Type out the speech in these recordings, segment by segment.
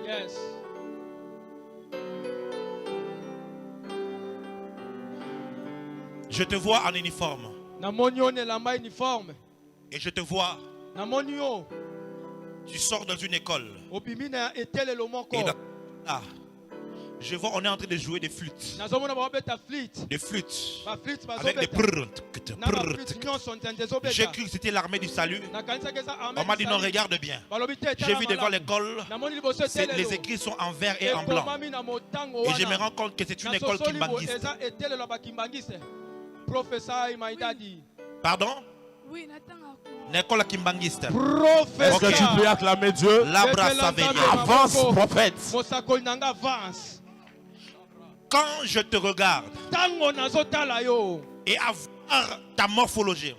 Yes. Je te vois en uniforme. Et je te vois. Tu sors dans une école. Et là, je vois, on est en train de jouer des flûtes. Des flûtes. Avec des prrrt. J'ai cru que c'était l'armée du salut. On m'a dit non, regarde bien. J'ai vu devant l'école, les écrits sont en vert et en blanc. Et je me rends compte que c'est une école kimbangiste. Pardon? Oui, Nathan. L'école kimbangiste. Est-ce que tu peux acclamer Dieu? Avance, prophète. Quand je te regarde et à voir ta morphologie,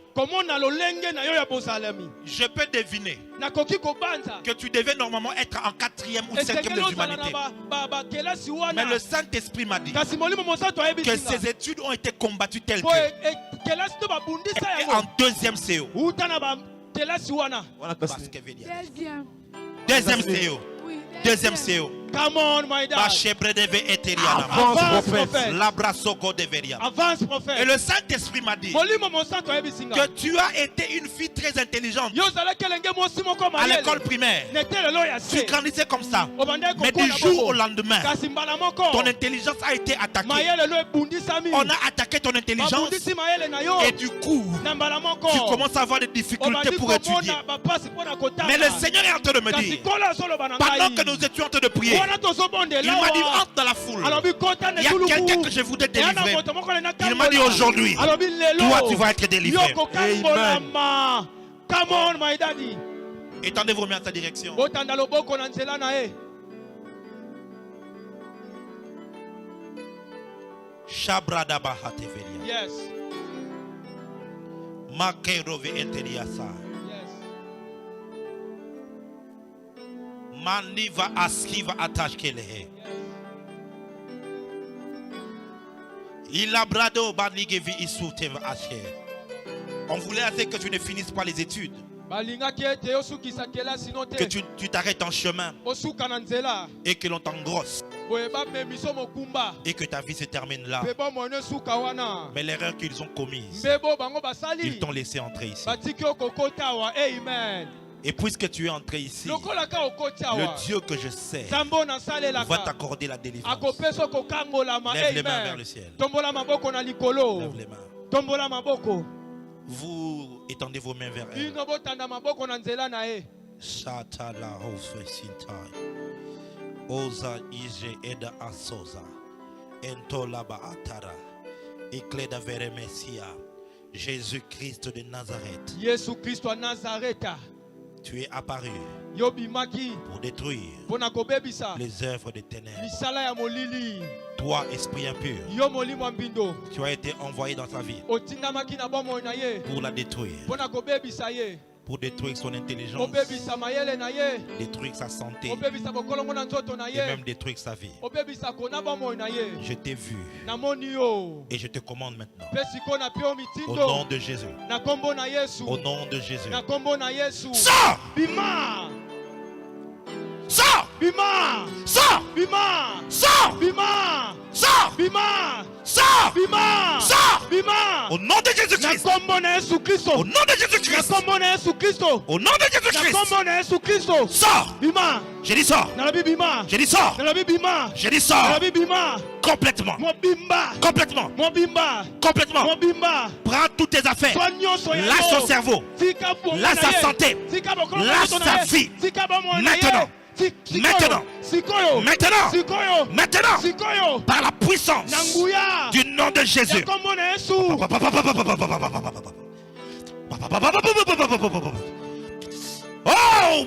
je peux deviner que tu devais normalement être en 4e ou 5e de l'humanité. Mais le Saint-Esprit m'a dit que ces études ont été combattues telles que en 2e CO. Deuxième CO. Deuxième CO. Come on, my dad. Avance, prophète. Avance, prophète. Et le Saint-Esprit m'a dit que tu as été une fille très intelligente à l'école primaire. Tu grandissais comme ça. Mais du jour au lendemain, ton intelligence a été attaquée. On a attaqué ton intelligence. Et du coup, tu commences à avoir des difficultés pour étudier. Mais le Seigneur est en train de me dire, pendant que nous étions en train de prier, il m'a dit entre dans la foule. Il y a quelqu'un que je voudrais délivrer. Il m'a dit aujourd'hui, toi tu vas être délivré. Amen. Come on, my daddy. Étendez vos mains en sa direction. Yes. Maniva askiva atashkelehe. Il a brado banigevi isuteva ashe. On voulait assez que tu ne finisses pas les études. Que tu t'arrêtes en chemin. Et que l'on t'engrosse. Et que ta vie se termine là. Mais l'erreur qu'ils ont commise, ils t'ont laissé entrer ici. Et puisque tu es entré ici, le Dieu que je sais va t'accorder la délivrance. Lève les mains vers le ciel. Lève les mains. Vous étendez vos mains vers elle. Shatala Hofe Sintai. Oza Ije Eda Asoza. Entolaba Atara. Écleda vers Messia. Jésus-Christ de Nazareth. Tu es apparu pour détruire les œuvres des ténèbres. Toi, esprit impur, tu as été envoyé dans sa vie pour la détruire, pour détruire son intelligence, détruire sa santé et même détruire sa vie. Je t'ai vu et je te commande maintenant, au nom de Jésus, au nom de Jésus, sors! Sors! Bima! Sors! Bima! Sors! Bima! Sors! Bima! Sors! Bima! Sors! Bima! Au nom de Jésus-Christ! Au nom de Jésus-Christ! Au nom de Jésus-Christ! Sors! Bima! J'ai dit sors! Bima! J'ai dit sors! Bima! J'ai dit sors! Bima! Complètement! Bimba! Complètement! Bimba! Complètement! Bimba! Prends toutes tes affaires! Lâche son cerveau! Lâche sa santé! Lâche sa vie! Maintenant! Maintenant, maintenant, maintenant, par la puissance du nom de Jésus. Oh!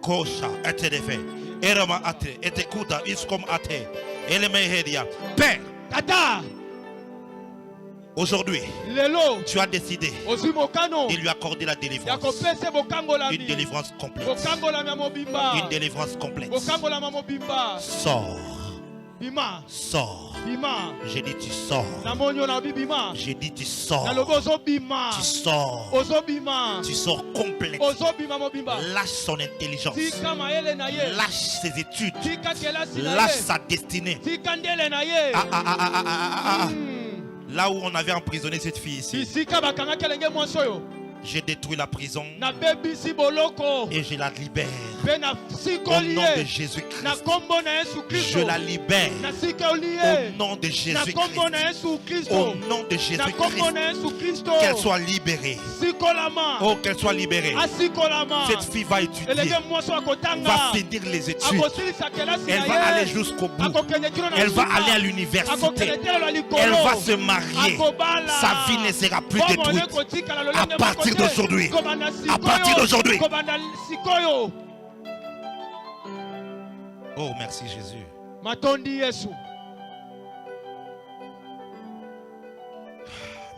Kosha, etedefe, erama ate, etekuda, iskom ate, elemehedia. Père, aujourd'hui, tu as décidé de lui accorder la délivrance. Une délivrance complète. Une délivrance complète. Sors. Bima. Sors. Bima. J'ai dit tu sors. Bima. J'ai dit tu sors. Bima. Tu sors. Bima. Tu sors complètement. Lâche son intelligence. Lâche ses études. Lâche sa destinée. Là où on avait emprisonné cette fille ici, j'ai détruit la prison et je la libère. Au nom de Jésus-Christ, je la libère. Au nom de Jésus-Christ, au nom de Jésus-Christ, qu'elle soit libérée. Oh, qu'elle soit libérée. Cette fille va étudier, va finir les études. Elle va aller jusqu'au bout. Elle va aller à l'université. Elle va se marier. Sa vie ne sera plus détruite. À partir d'aujourd'hui. À partir d'aujourd'hui. Oh, merci Jésus.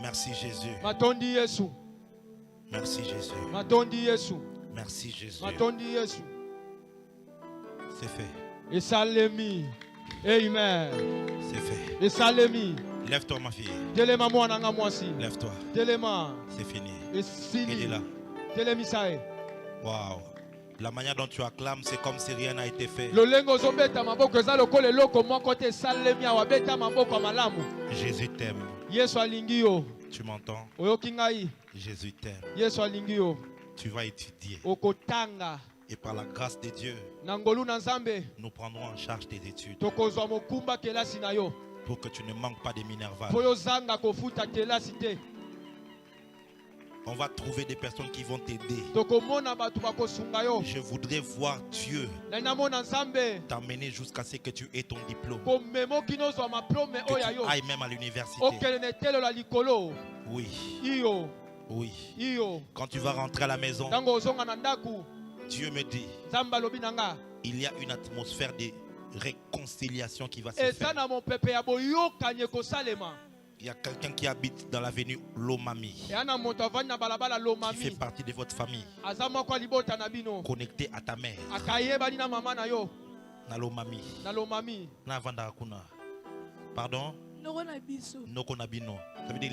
Merci Jésus. Merci Jésus. Merci Jésus. C'est fait. Amen. C'est fait. Lève-toi ma fille. Lève-toi. C'est fini. Il est là. Waouh. La manière dont tu acclames, c'est comme si rien n'a été fait. Jésus t'aime. Tu m'entends? Jésus t'aime. Tu vas étudier. Et par la grâce de Dieu, nous prendrons en charge tes études. Pour que tu ne manques pas de minerval. On va trouver des personnes qui vont t'aider. Je voudrais voir Dieu t'amener jusqu'à ce que tu aies ton diplôme. Que tu ailles même à l'université. Oui. Oui. Quand tu vas rentrer à la maison, Dieu me dit, il y a une atmosphère de réconciliation qui va se faire. Il y a quelqu'un qui habite dans l'avenue Lomami, qui fait partie de votre famille, connecté à ta mère. Nalomami. Pardon? Ça veut dire